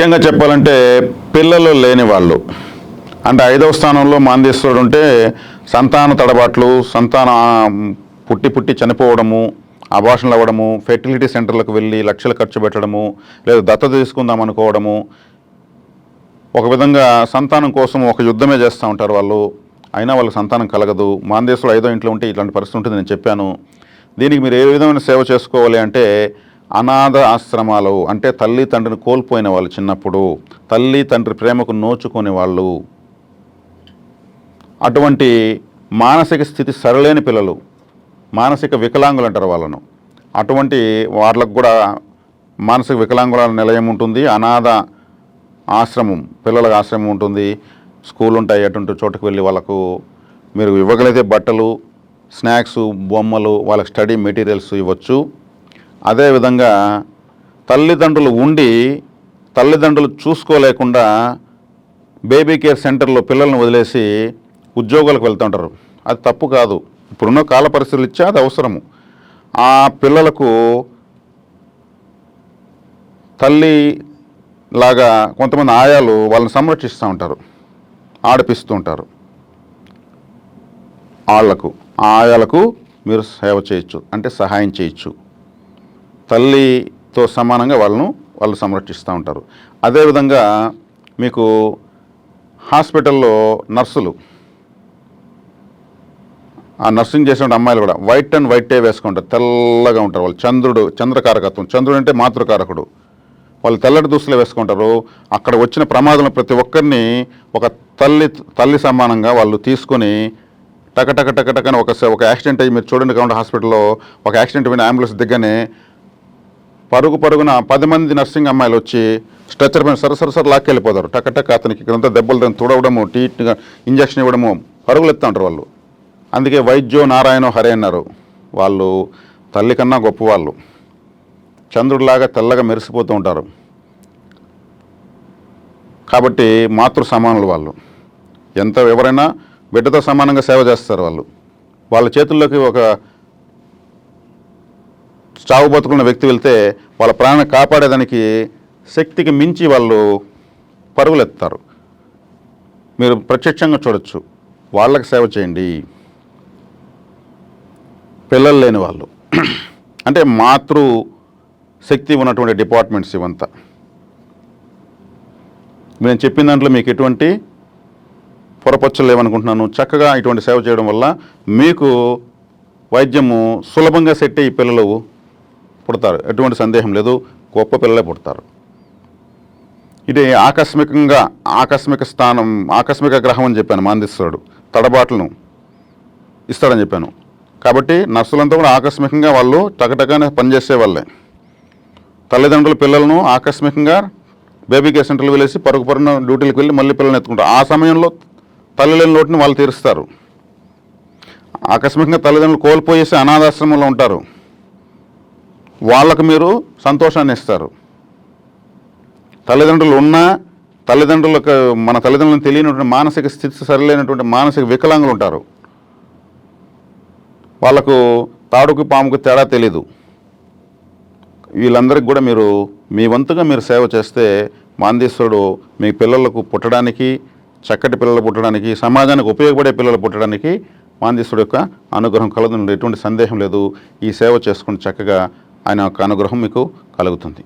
ముఖ్యంగా చెప్పాలంటే పిల్లలు లేని వాళ్ళు అంటే 5వ స్థానంలో మాందేశ్వరుడు ఉంటే సంతాన తడబాట్లు, పుట్టి పుట్టి చనిపోవడము, అబార్షన్లు అవ్వడము, ఫెర్టిలిటీ సెంటర్లకు వెళ్ళి లక్షలు ఖర్చు పెట్టడము, లేదా దత్తత తీసుకుందాం అనుకోవడము, ఒక విధంగా సంతానం కోసం ఒక యుద్ధమే చేస్తూ ఉంటారు వాళ్ళు. అయినా వాళ్ళకి సంతానం కలగదు. మాందేశ్వరుడు 5వ ఇంట్లో ఉంటే ఇట్లాంటి పరిస్థితి ఉంటుంది నేను చెప్పాను. దీనికి మీరు ఏ విధమైన సేవ చేసుకోవాలి అంటే అనాథ ఆశ్రమాలు, అంటే తల్లి తండ్రిని కోల్పోయిన వాళ్ళు, చిన్నప్పుడు తల్లి తండ్రి ప్రేమకు నోచుకునే వాళ్ళు, అటువంటి మానసిక స్థితి సరిలేని పిల్లలు, మానసిక వికలాంగులు అంటారు వాళ్ళను. అటువంటి వాళ్ళకు కూడా మానసిక వికలాంగుల నిలయం ఉంటుంది, అనాథ ఆశ్రమం, పిల్లల ఆశ్రమం ఉంటుంది, స్కూల్ ఉంటాయి. అటువంటి చోటుకు వెళ్ళి వాళ్ళకు మీరు ఇవ్వగలిగితే బట్టలు, స్నాక్స్, బొమ్మలు, వాళ్ళకి స్టడీ మెటీరియల్స్ ఇవ్వచ్చు. అదేవిధంగా తల్లిదండ్రులు ఉండి తల్లిదండ్రులు చూసుకోలేకుండా బేబీ కేర్ సెంటర్లో పిల్లలను వదిలేసి ఉద్యోగాలకు వెళ్తుంటారు. అది తప్పు కాదు. ఇప్పుడున్న కాల పరిస్థితులు ఇచ్చా అది అవసరము. ఆ పిల్లలకు తల్లి లాగా కొంతమంది ఆయాలు వాళ్ళని సంరక్షిస్తూ ఉంటారు, ఆడిపిస్తూ ఉంటారు. ఆయాలకు మీరు సేవ చేయొచ్చు, అంటే సహాయం చేయొచ్చు. తల్లితో సమానంగా వాళ్ళు సంరక్షిస్తూ ఉంటారు. అదేవిధంగా మీకు హాస్పిటల్లో నర్సులు, ఆ నర్సింగ్ చేసే అమ్మాయిలు కూడా వైట్ అండ్ వైటే వేసుకుంటారు, తెల్లగా ఉంటారు వాళ్ళు. చంద్రకారకత్వం, చంద్రుడు అంటే మాతృకారకుడు. వాళ్ళు తెల్లటి దుస్తులు వేసుకుంటారు. అక్కడ వచ్చిన ప్రమాదంలో ప్రతి ఒక్కరిని ఒక తల్లి సమానంగా వాళ్ళు తీసుకొని టకటకని ఒక యాక్సిడెంట్ అయ్యి, మీరు చూడండి గవర్నమెంట్ హాస్పిటల్లో ఒక యాక్సిడెంట్ అయిన అంబులెన్స్ దిగ్గనే పరుగున 10 మంది నర్సింగ్ అమ్మాయిలు వచ్చి స్ట్రెచ్చర్ పైన సరసర లాక్కెళ్ళిపోతారు. టకటక అతనికి ఇక్కడంతా దెబ్బలు తుడవడము, టీట్గా ఇంజక్షన్ ఇవ్వడము, పరుగులు ఎత్తా ఉంటారు వాళ్ళు. అందుకే వైద్యో నారాయణో హరే అన్నారు. వాళ్ళు తల్లి కన్నా గొప్పవాళ్ళు, చంద్రుడిలాగా తెల్లగా మెరిసిపోతూ ఉంటారు. కాబట్టి మాతృ సమానులు వాళ్ళు. ఎవరైనా బిడ్డతో సమానంగా సేవ చేస్తారు వాళ్ళు. వాళ్ళ చేతుల్లోకి ఒక చావు బతుకున్న వ్యక్తి వెళ్తే వాళ్ళ ప్రాణాన్ని కాపాడేదానికి శక్తికి మించి వాళ్ళు పరుగులెత్తారు. మీరు ప్రత్యక్షంగా చూడొచ్చు. వాళ్ళకి సేవ చేయండి. పిల్లలు లేని వాళ్ళు అంటే మాతృ శక్తి ఉన్నటువంటి డిపార్ట్మెంట్స్ ఇవంతా. నేను చెప్పిన దాంట్లో మీకు ఎటువంటి పొరపచ్చలు లేవనుకుంటున్నాను. చక్కగా ఇటువంటి సేవ చేయడం వల్ల మీకు వైద్యము సులభంగా సెట్ అయ్యి పిల్లలు పుడతారు, ఎటువంటి సందేహం లేదు. గొప్ప పిల్లలే పుడతారు. ఇది ఆకస్మిక గ్రహం అని చెప్పాను. మాందేశ్వరుడు తడబాట్లను ఇస్తాడని చెప్పాను. కాబట్టి నర్సులంతా కూడా ఆకస్మికంగా వాళ్ళు టకటగానే పనిచేసే వాళ్ళే. తల్లిదండ్రుల పిల్లలను ఆకస్మికంగా బేబీ కేర్ సెంటర్లు వెళ్ళేసి పరుగున డ్యూటీలకు వెళ్ళి మళ్ళీ పిల్లల్ని ఎత్తుకుంటారు. ఆ సమయంలో తల్లి లేని లోటుని వాళ్ళు తీరుస్తారు. ఆకస్మికంగా తల్లిదండ్రులు కోల్పోయేసి అనాథాశ్రమంలో ఉంటారు. వాళ్ళకు మీరు సంతోషాన్ని ఇస్తారు. తల్లిదండ్రులు ఉన్నా మన తల్లిదండ్రులను తెలియనటువంటి మానసిక స్థితి సరిలేనటువంటి మానసిక వికలాంగులు ఉంటారు. వాళ్ళకు తాడుకు పాముకు తేడా తెలీదు. వీళ్ళందరికీ కూడా మీరు మీ వంతుగా మీరు సేవ చేస్తే మాందేశ్వరుడు మీ పిల్లలకు పుట్టడానికి, చక్కటి పిల్లలు పుట్టడానికి, సమాజానికి ఉపయోగపడే పిల్లలు పుట్టడానికి మాందేశ్వరుడు యొక్క అనుగ్రహం కలుగుతుంది. ఎటువంటి సందేహం లేదు. ఈ సేవ చేసుకుని చక్కగా ఆయన యొక్క అనుగ్రహం మీకు కలుగుతుంది.